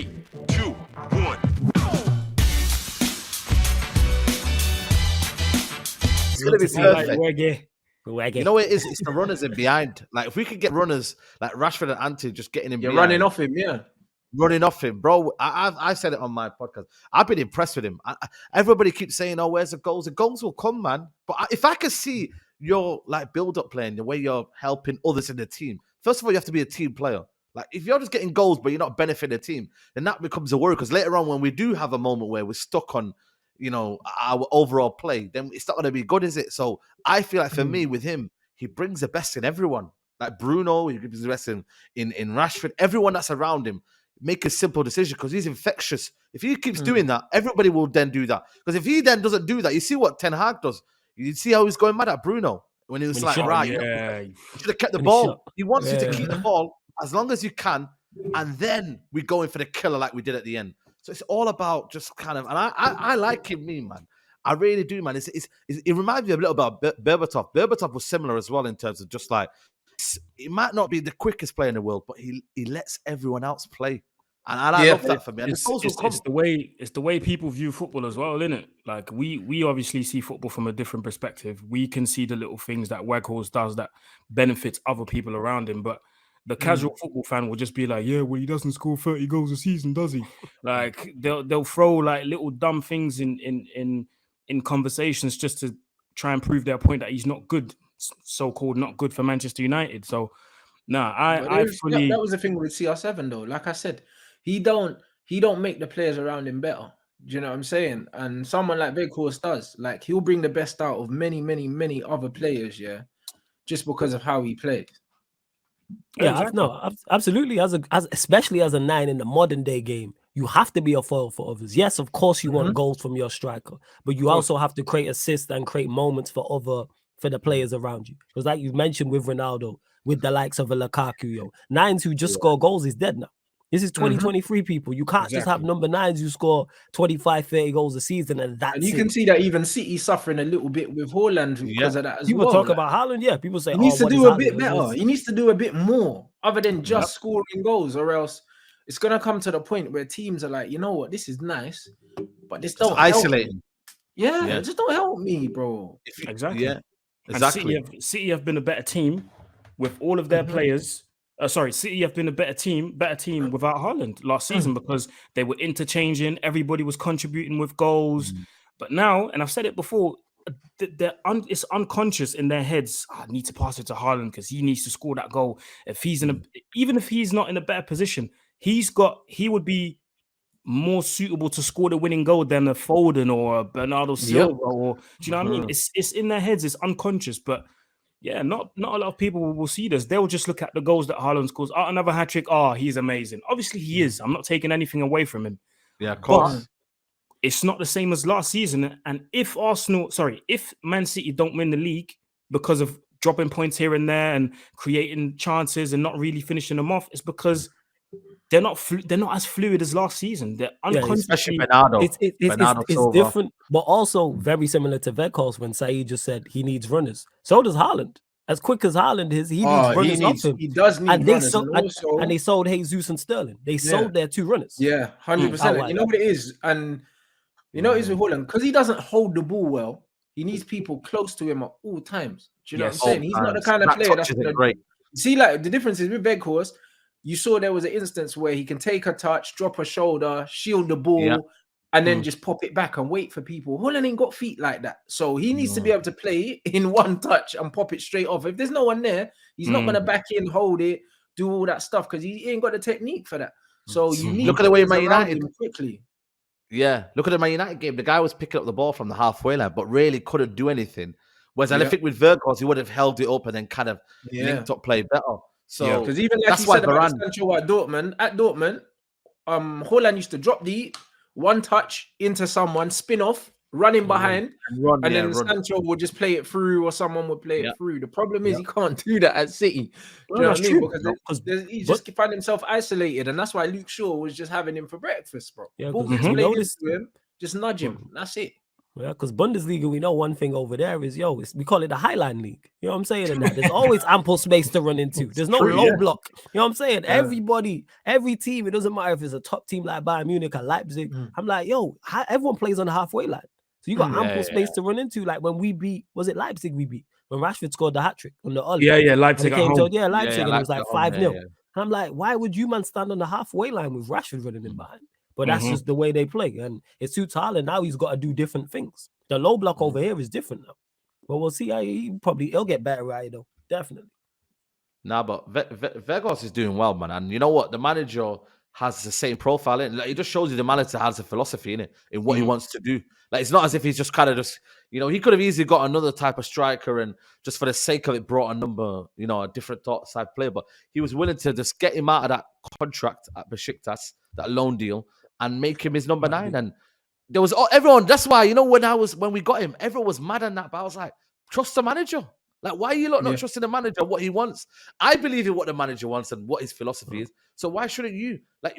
3, 2, 1. It's going to be perfect. Weggeh. You know what it is? It's the runners in behind. Like, if we could get runners like Rashford and Ante just getting him You're behind, running off him, yeah. running off him, bro. I said it on my podcast. I've been impressed with him. Everybody keeps saying, "Oh, where's the goals?" The goals will come, man. But if I could see your like build-up playing, the way you're helping others in the team, first of all, you have to be a team player. Like, if you're just getting goals, but you're not benefiting the team, then that becomes a worry. Because later on, when we do have a moment where we're stuck on, our overall play, then it's not going to be good, is it? So I feel like for me, with him, he brings the best in everyone. Like Bruno, he brings the best in Rashford. Everyone that's around him, make a simple decision because he's infectious. If he keeps doing that, everybody will then do that. Because if he then doesn't do that, you see what Ten Hag does. You see how he's going mad at Bruno when he was like, you should have kept the ball. He wants you to keep the ball as long as you can, and then we go in for the killer like we did at the end. So it's all about just kind of, and I like him, man. I really do, man. It reminds me a little about Berbatov. Berbatov was similar as well in terms of just like, he might not be the quickest player in the world, but he lets everyone else play. And I love that for me. And it's the way people view football as well, isn't it? Like we obviously see football from a different perspective. We can see the little things that Weghorst does that benefits other people around him, but the casual football fan will just be like, yeah, well, he doesn't score 30 goals a season, does he? Like they'll throw like little dumb things in conversations just to try and prove their point that he's not good, so-called not good for Manchester United. So that was the thing with CR7 though. Like I said, he don't make the players around him better. Do you know what I'm saying? And someone like Weghorst does. Like, he'll bring the best out of many, many, many other players, yeah, just because of how he plays. Yeah, exactly. Absolutely. Especially as a 9 in the modern day game, you have to be a foil for others. Yes, of course, you want goals from your striker, but you also have to create assists and create moments for the players around you. Because like you've mentioned with Ronaldo, with the likes of a Lukaku, 9s who just score goals is dead now. This is 2023, people. You can't just have number 9s who score 25, 30 goals a season, and that's you can see that even City suffering a little bit with Haaland because of that as people well. People talk about Haaland, yeah. People say, he needs to do a bit better. He needs to do a bit more other than just scoring goals, or else it's going to come to the point where teams are like, you know what, this is nice, but this don't isolate me. Yeah, just don't help me, bro. Exactly. Yeah, exactly. And City have been a better team with all of their players. City have been a better team without Haaland last season because they were interchanging. Everybody was contributing with goals. But now, and I've said it before, it's unconscious in their heads. I need to pass it to Haaland because he needs to score that goal. If he's even if he's not in a better position, he would be more suitable to score the winning goal than a Foden or a Bernardo Silva. Or do you know what I mean? It's in their heads. It's unconscious, but. Yeah, not a lot of people will see this. They'll just look at the goals that Haaland scores. Oh, another hat-trick. Oh, he's amazing. Obviously, he is. I'm not taking anything away from him. Yeah, of course. But it's not the same as last season. And if Man City don't win the league because of dropping points here and there and creating chances and not really finishing them off, it's because they're not as fluid as last season. They're especially Bernardo. It's different, but also very similar to Weghorst when Saeed just said he needs runners. So does Haaland. As quick as Haaland is, he needs runners off him. He does need runners. And they sold Jesus and Sterling. They sold their 2 runners. Yeah, 100%. You know what it is? And you know what it is with Haaland? Because he doesn't hold the ball well, he needs people close to him at all times. Do you know what I'm saying? He's not the kind of player that's great. See, like, the difference is with Weghorst, you saw there was an instance where he can take a touch, drop a shoulder, shield the ball, and then just pop it back and wait for people. Haaland ain't got feet like that. So he needs to be able to play in one touch and pop it straight off. If there's no one there, he's not going to back in, hold it, do all that stuff because he ain't got the technique for that. So you need look at the way Man United quickly. Yeah, look at the Man United game. The guy was picking up the ball from the halfway line, but really couldn't do anything. Whereas I think with Weghorst, he would have held it up and then kind of linked up play better. So because even like that's you why said about Sancho at Dortmund, Haaland used to drop the one touch into someone, spin off, running behind, and then Sancho would just play it through, or someone would play it through. The problem is he can't do that at City. Do you know what I mean? Because he just find himself isolated, and that's why Luke Shaw was just having him for breakfast, bro. Ball gets played to him, just nudge him. That's it. Yeah, because Bundesliga, we know one thing over there is, we call it the Highline League. You know what I'm saying? And that there's always ample space to run into. There's no low block. You know what I'm saying? Everybody, every team, it doesn't matter if it's a top team like Bayern Munich or Leipzig. I'm like, everyone plays on the halfway line. So you got ample space to run into. Like when we beat, was it Leipzig we beat? When Rashford scored the hat-trick on the Ollie. Yeah, Leipzig at home. Leipzig, and it was like 5-0. And I'm like, why would you, man, stand on the halfway line with Rashford running in behind? But that's just the way they play. And it suits Haaland. Now he's got to do different things. The low block over here is different now. But we'll see how he'll get better at it, though. Definitely. Nah, but Weghorst is doing well, man. And you know what? The manager has the same profile. Like, it just shows you the manager has a philosophy in what he wants to do. Like, it's not as if he's just kind of just, he could have easily got another type of striker and just for the sake of it brought a number, a different type player. But he was willing to just get him out of that contract at Besiktas, that loan deal, and make him his number 9. And there was everyone. That's why, when we got him, everyone was mad on that. But I was like, trust the manager. Like, why are you not trusting the manager, what he wants? I believe in what the manager wants and what his philosophy is. So why shouldn't you? Like,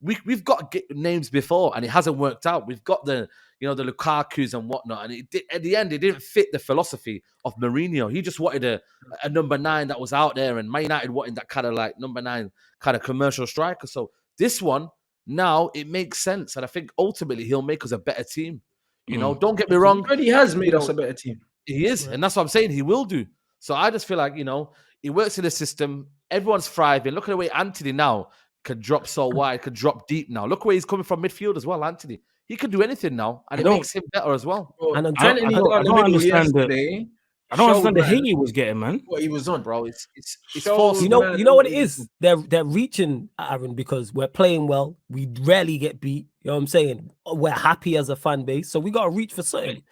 we've got names before and it hasn't worked out. We've got the Lukakus and whatnot. And at the end, it didn't fit the philosophy of Mourinho. He just wanted a number 9 that was out there, and Man United wanted that kind of like number 9 kind of commercial striker. So this one, now it makes sense. And I think ultimately he'll make us a better team. Don't get me wrong. He already has made us a better team. He is, and that's what I'm saying. He will do. So I just feel like, he works in the system. Everyone's thriving. Look at the way Antony now can drop so wide, can drop deep now. Look where he's coming from midfield as well, Antony. He can do anything now, and it makes him better as well. And I don't understand the hate he was getting, man. What he was on, bro. It's forced. You know what it is? They're reaching, Aaron, because we're playing well. We rarely get beat. You know what I'm saying? We're happy as a fan base, so we got to reach for something.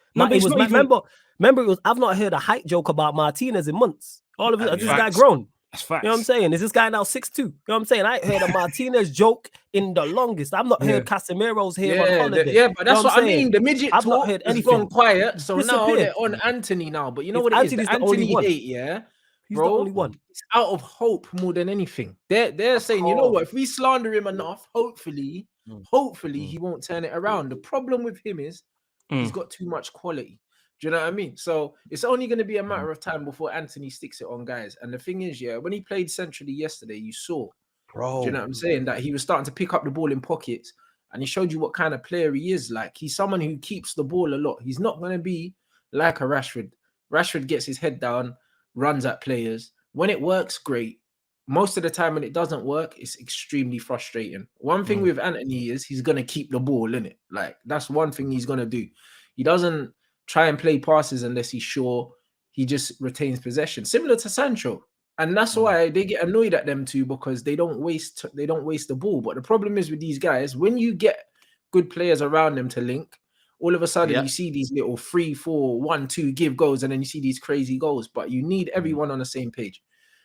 Remember, it was, I've not heard a hype joke about Martinez in months. All of it, this guy grown. That's facts. You know what I'm saying? Is this guy now 6'2"? You know what I'm saying? I ain't heard a Martinez joke in the longest. I've not heard Casemiro's here on holiday. But that's what I mean. The midget I've talk not heard has anything. gone quiet. So now they're on Antony now. But you know what it is? The Antony hate, He's the only one. It's out of hope more than anything. They're saying, you know what? If we slander him enough, hopefully he won't turn it around. The problem with him is he's got too much quality. Do you know what I mean? So it's only going to be a matter of time before Antony sticks it on guys. And the thing is, when he played centrally yesterday, you saw, do you know what I'm saying? That he was starting to pick up the ball in pockets, and he showed you what kind of player he is. Like, he's someone who keeps the ball a lot. He's not going to be like a Rashford. Rashford gets his head down, runs at players. When it works, great. Most of the time when it doesn't work, it's extremely frustrating. One thing with Antony is he's going to keep the ball in it. Like, that's one thing he's going to do. He doesn't try and play passes unless he's sure. He just retains possession, similar to Sancho. And that's why they get annoyed at them too, because they don't waste the ball. But the problem is with these guys, when you get good players around them to link, all of a sudden you see these little 3, 4, 1, 2 give goals, and then you see these crazy goals. But you need everyone on the same page.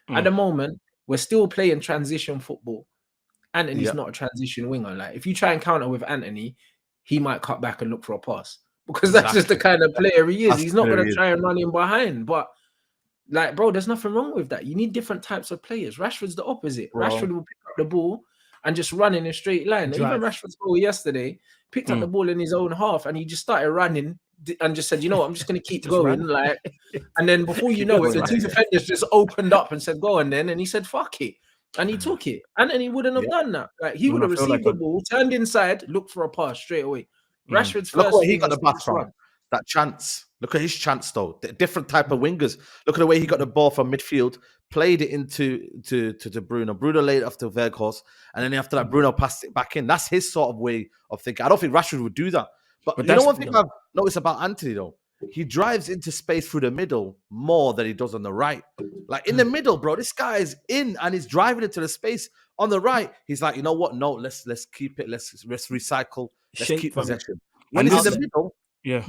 At the moment, we're still playing transition football. Antony's not a transition winger. Like, if you try and counter with Antony, he might cut back and look for a pass. Because that's just the kind of player he is. He's not going to try and run in behind. But, like, bro, there's nothing wrong with that. You need different types of players. Rashford's the opposite. Bro. Rashford will pick up the ball and just run in a straight line. Even Rashford's goal yesterday, picked up the ball in his own half, and he just started running and just said, you know what, I'm just going to keep going. Like, and then before you know it, the 2 defenders just opened up and said, go on then. And he said, fuck it. And he took it. Antony wouldn't have done that. Like, he would have received the ball, turned inside, looked for a pass straight away. Rashford's first. Look what he got the pass from. That chance. Look at his chance, though. The different type of wingers. Look at the way he got the ball from midfield, played it into to Bruno. Bruno laid it off to Weghorst, and then after that, Bruno passed it back in. That's his sort of way of thinking. I don't think Rashford would do that. But you know one thing I've noticed about Antony, though? He drives into space through the middle more than he does on the right. Like, in the middle, bro, this guy is in and he's driving into the space. On the right, he's like, you know what? No, let's keep it. Let's recycle. Let's keep possession. When he's in the middle,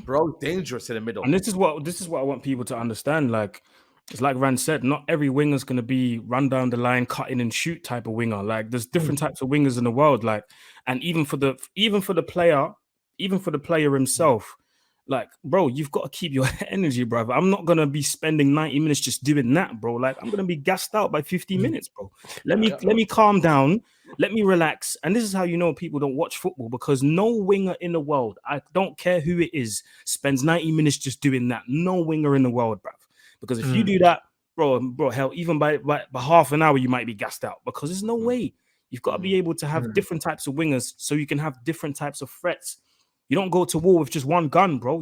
bro, dangerous in the middle. And this is what I want people to understand. Like, it's like Rand said, not every winger's going to be run down the line, cut in and shoot type of winger. Like, there's different types of wingers in the world. Like, and even for the player himself, Like, bro, you've got to keep your energy, bro. I'm not gonna be spending 90 minutes just doing that, bro. Like, I'm gonna be gassed out by 50 minutes, bro. Let me calm down, let me relax. And this is how you know people don't watch football, because no winger in the world, I don't care who it is, spends 90 minutes just doing that. No winger in the world, bro. Because if you do that, bro, hell, even by half an hour, you might be gassed out, because there's no way. You've got to be able to have different types of wingers so you can have different types of threats. You don't go to war with just one gun, bro.